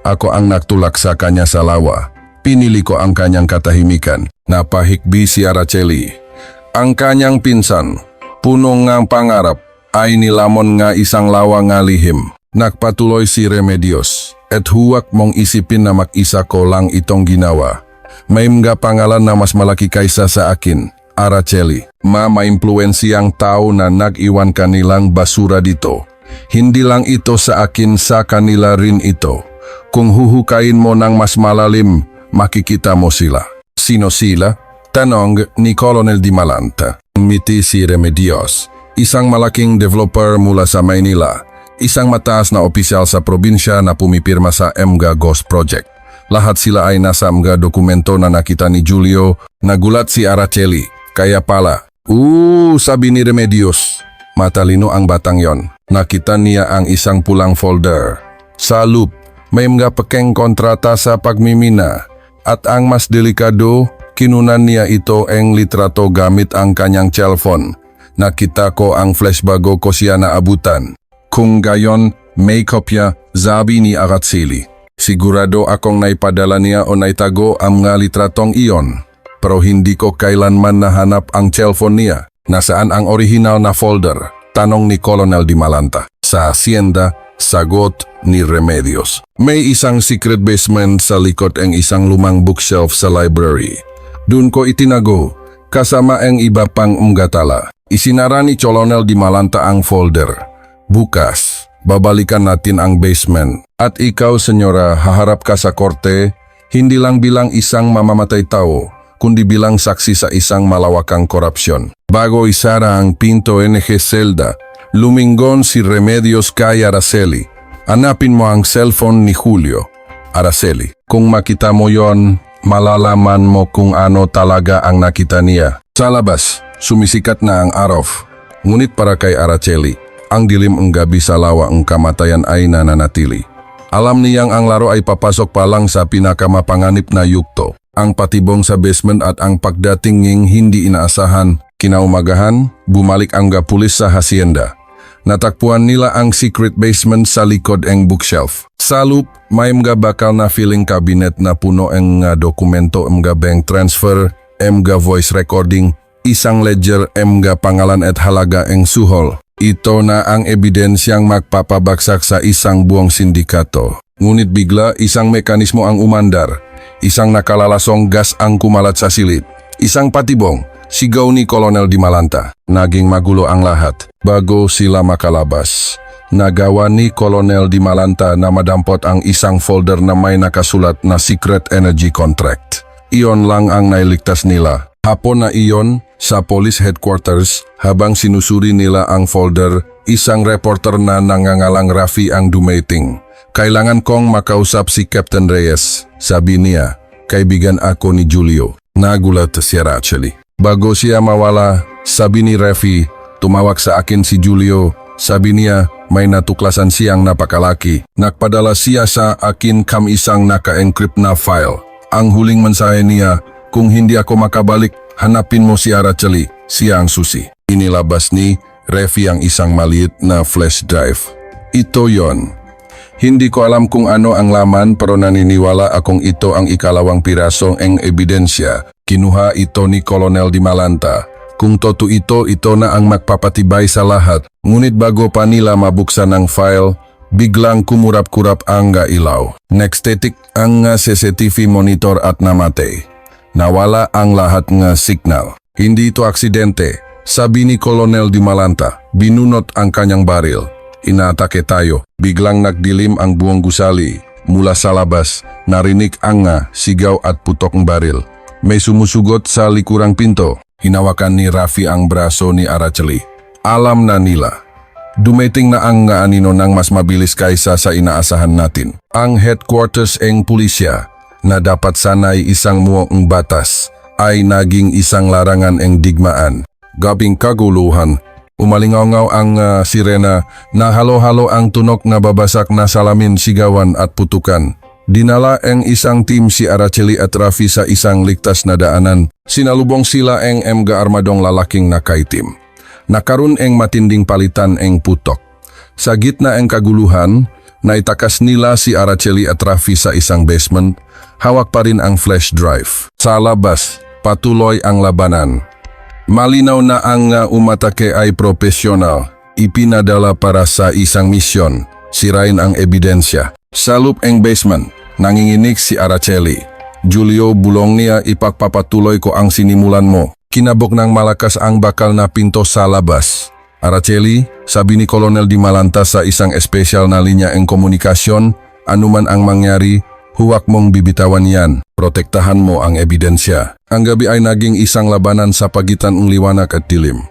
ako ang nagtulak sa kanya sa lawa. Pinili ko ang kanyang katahimikan. Napahikbi si Araceli. Ang kanyang pinsan, puno ngang pangarap, ay nilamon nga isang lawa nga lihim. Nagpatuloy si Remedios, et huwag mong isipin na mag-isa ko lang itong ginawa. May mga pangalan na mas malaki kaysa sa akin, Araceli. Maimpluwensiyang tao na nag-iwan kanilang basura dito. Hindi lang ito sa akin, sa kanila rin ito. Kung huhukayin mo ng mas malalim, makikita mo sila. Sino sila? Tanong ni Colonel Di Malanta. Miti si Remedios. Isang malaking developer mula sa Maynila, isang mataas na opisyal sa probinsya na pumipirma sa MGA Ghost Project. Lahat sila ay nasa MGA dokumento na nakita ni Julio. Nagulat si Araceli. Kaya pala, sabi ni Remedios. Matalino ang batang yon. Nakita niya ang isang pulang folder. Sa loop, may mga pekeng kontrata sa pagmimina. At ang mas delikado, kinunan niya ito ang litrato gamit ang kanyang cellphone. Nakita ko ang flash bago ko siya naabutan. Kung gayon, may kopya, sabi ni Araceli. Sigurado akong naipadala niya o naitago ang mga litratong iyon. Pero hindi ko kailanman nahanap ang cellphone niya. Nasaan ang original na folder? Tanong ni Colonel Di Malanta. Sa hacienda, sagot ni Remedios. May isang secret basement sa likod ng isang lumang bookshelf sa library. Doon ko itinago, kasama ang iba pang umgatala. Isinara ni Colonel Di Malanta ang folder. Bukas, babalikan natin ang basement. At ikaw, Senyora, haharap ka sa korte, hindi lang bilang isang mamamatay tao, kundi bilang saksi sa isang malawakang korupsyon. Bago isara ang pinto NG Zelda, lumingon si Remedios kay Araceli. Hanapin mo ang cellphone ni Julio. Araceli, kung makita mo yon, malalaman mo kung ano talaga ang nakita niya. Sa labas, sumisikat na ang araw. Ngunit para kay Araceli, ang dilim ng gabi sa lawa ang kamatayan ay nananatili. Alam niyang ang laro ay papasok pa lang sa pinakamapanganib na yugto. Ang patibong sa basement at ang pagdating ng hindi inaasahan. Kinaumagahan, bumalik ang pulis sa hacienda. Natakpuan nila ang secret basement sa likod ng bookshelf. Sa loop, may mga bakal na filing cabinet na puno ang dokumento, mga bank transfer, mga voice recording, isang ledger, mga pangalan at halaga ang suhol. Ito na ang ebidensyang magpapabagsak sa isang buong sindikato. Ngunit bigla isang mekanismo ang umandar. Isang nakalalasong gas ang kumalat sa silid. Isang patibong, sigaw ni Colonel Di Malanta. Naging magulo ang lahat. Bago sila makalabas, Nagawa ni Colonel Di Malanta na madampot ang isang folder na may nakasulat na secret energy contract. Iyon lang ang nailigtas nila. Hapon na iyon, sa police headquarters, habang sinusuri nila ang folder, isang reporter na nangangalang Rafi ang dumating. Kailangan kong makausap si Captain Reyes, sabi niya. Kaibigan ako ni Julio. Nagulat si Araceli. Bago siya mawala, sabi ni Rafi, tumawag sa akin si Julio. Sabi niya, may natuklasan siyang napakalaki. Nagpadala siya sa akin isang naka-encrypt na file. Ang huling mensahe niya, kung hindi ako makabalik, hanapin mo si Araceli, siya ang susi. Inilabas ni Rafi ang isang maliit na flash drive. Ito yon. Hindi ko alam kung ano ang laman pero naniniwala akong ito ang ikalawang pirasong ebidensya. Kinuha ito ni Colonel Di Malanta. Kung totoo ito na ang magpapatibay sa lahat. Ngunit bago pa nila mabuksan ang file, biglang kumurap-kurap ang ilaw. Nagstatic ang CCTV monitor at namatay. Nawala ang lahat ng signal. Hindi ito aksidente, sabi ni Colonel Di Malanta. Binunot ang kanyang baril. Inaatake tayo. Biglang nagdilim ang buong gusali. Mula sa labas, narinig ang sigaw at putok ng baril. May sumusugot sa likurang pinto. Hinawakan ni Rafi ang braso ni Araceli. Alam na nila. Dumating na ang anino ng mas mabilis kaysa sa inaasahan natin. Ang headquarters ng pulisya na dapat sanay isang muong batas ay naging isang larangan ng digmaan. Gabing kaguluhan, umalingaw ang sirena na halo-halo ang tunok na babasak na salamin, sigawan at putukan. Dinala ang isang team si Araceli at Rafi sa isang ligtas na daanan. Sinalubong sila ang mga armadong lalaking nakaitim. Nakaroon ang matinding palitan ang putok. Sa gitna ang kaguluhan, naitakas nila si Araceli at Rafi sa isang basement. Hawak pa rin ang flash drive. Sa labas, patuloy ang labanan. Malinaw na ang umatake ay profesional. Ipinadala para sa isang misyon. Sirain ang ebidensya. Sa loob ang basement, nanginginig si Araceli. Julio, bulong niya, ipagpapatuloy ko ang sinimulan mo. Kinabok ng malakas ang bakal na pinto sa labas. Araceli, sabi ni Colonel Di Malanta sa isang espesyal na linya ng komunikasyon, anuman ang mangyari, huwag mong bibitawan yan. Protektahan mo ang ebidensya. Ang gabi ay naging isang labanan sa pagitan ng liwanag at dilim.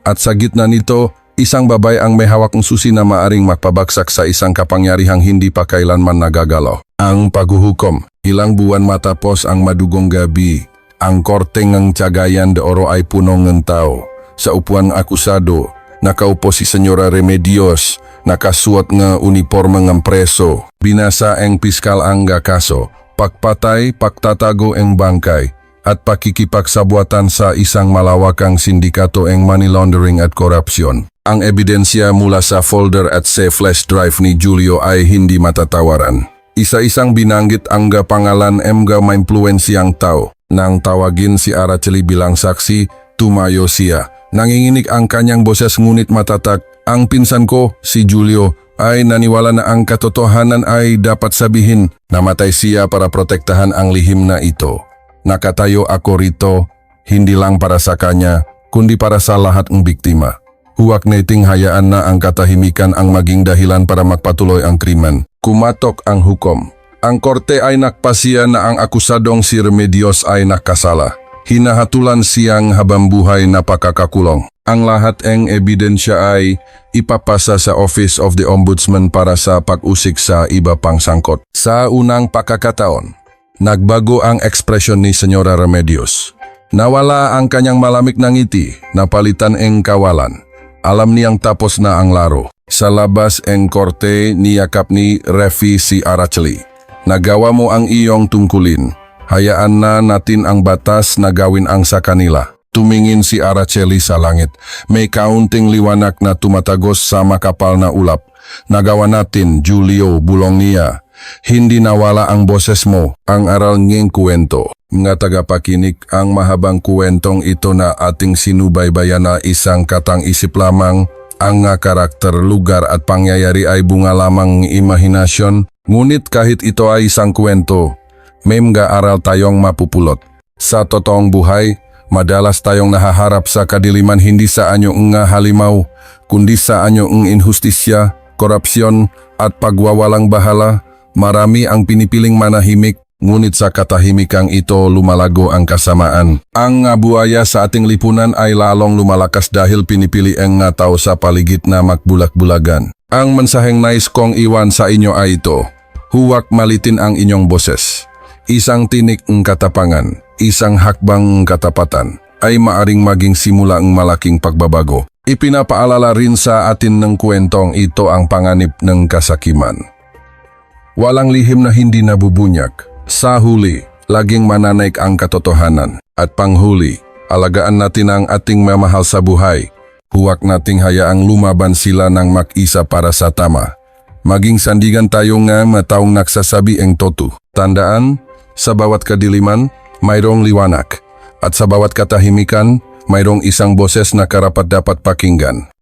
At sa gitna nito, isang babae ang may hawak ng susi na maaring magpabagsak sa isang kapangyarihang hindi pa kailanman nagagalaw. Ang paghuhukom. Ilang buwan matapos ang madugong gabi, ang korte ng Cagayan de Oro ay puno ng tao. Sa upuan ng akusado, nakaupo si Senyora Remedios, nakasuot ng uniforme ng preso. Binasa ang piskal ang kaso, pagpatay, pagtatago ang bangkay, at pakikipagsabuatan sa isang malawakang sindikato ng money laundering at korupsyon. Ang ebidensya mula sa folder at sa flash drive ni Julio ay hindi matatawaran. Isa-isang binanggit ang pangalan mga maimpluwensyang tao. Nang tawagin si Araceli bilang saksi, tumayo siya. Nanginginig ang kanyang boses ngunit matatag. Ang pinsan ko, si Julio, ay naniwala na ang katotohanan ay dapat sabihin. Namatay siya para protektahan ang lihim na ito. Nakatayo ako rito, hindi lang para sa kanya, kundi para sa lahat ng biktima. Huwag nating hayaan na ang katahimikan ang maging dahilan para magpatuloy ang krimen. Kumatok ang hukom. Ang korte ay nakpasya na ang akusadong si Remedios ay nakasala. Hinahatulan siyang habambuhay na pakakakulong. Ang lahat ng ebidensya ay ipapasa sa Office of the Ombudsman para sa pag-usik sa iba pang sangkot. Sa unang pagkakataon, nagbago ang ekspresyon ni Senyora Remedios. Nawala ang kanyang malamig na ngiti, napalitan ang kawalan. Alam niyang tapos na ang laro. Sa labas ang korte, niyakap ni Rafi si Araceli. Nagawa mo ang iyong tungkulin. Hayaan na natin ang batas na gawin ang sa kanila. Tumingin si Araceli sa langit. May kaunting liwanag na tumatagos sa makapal na ulap. Nagawa natin, Julio, bulong niya. Hindi nawala ang boses mo, ang aral nging kwento. Mga tagapakinig, ang mahabang kwentong ito na ating sinubaybayan na isang katang isip lamang. Ang karakter, lugar at pangyayari ay bunga lamang ng imahinasyon. Ngunit kahit ito ay isang kwento, may mga aral tayong mapupulot. Sa totoong buhay, madalas tayong nahaharap sa kadiliman hindi sa anyong halimaw, kundi sa anyong inhustisya, korupsyon at pagwawalang bahala, marami ang pinipiling manahimik, ngunit sa katahimikang ito lumalago ang kasamaan. Ang buhaya sa ating lipunan ay lalong lumalakas dahil pinipili ang nga tao sa paligid na magbulak-bulagan. Ang mensaheng nais kong iwan sa inyo ay ito: huwag malitin ang inyong boses. Isang tinik ng katapangan, isang hakbang ng katapatan ay maaring maging simula ng malaking pagbabago. Ipinapaalala rin sa atin ng kwentong ito ang panganib ng kasakiman. Walang lihim na hindi nabubunyag. Sa huli, laging mananaig ang katotohanan. At panghuli, alagaan natin ang ating mamahal sa buhay. Huwag nating hayaang lumaban sila ng mag-isa para sa tama. Maging sandigan tayo nga mataong nagsasabi ang totoo. Tandaan, sa bawat kadiliman, mayroong liwanag. At sa bawat katahimikan, mayroong isang boses na karapat dapat pakinggan.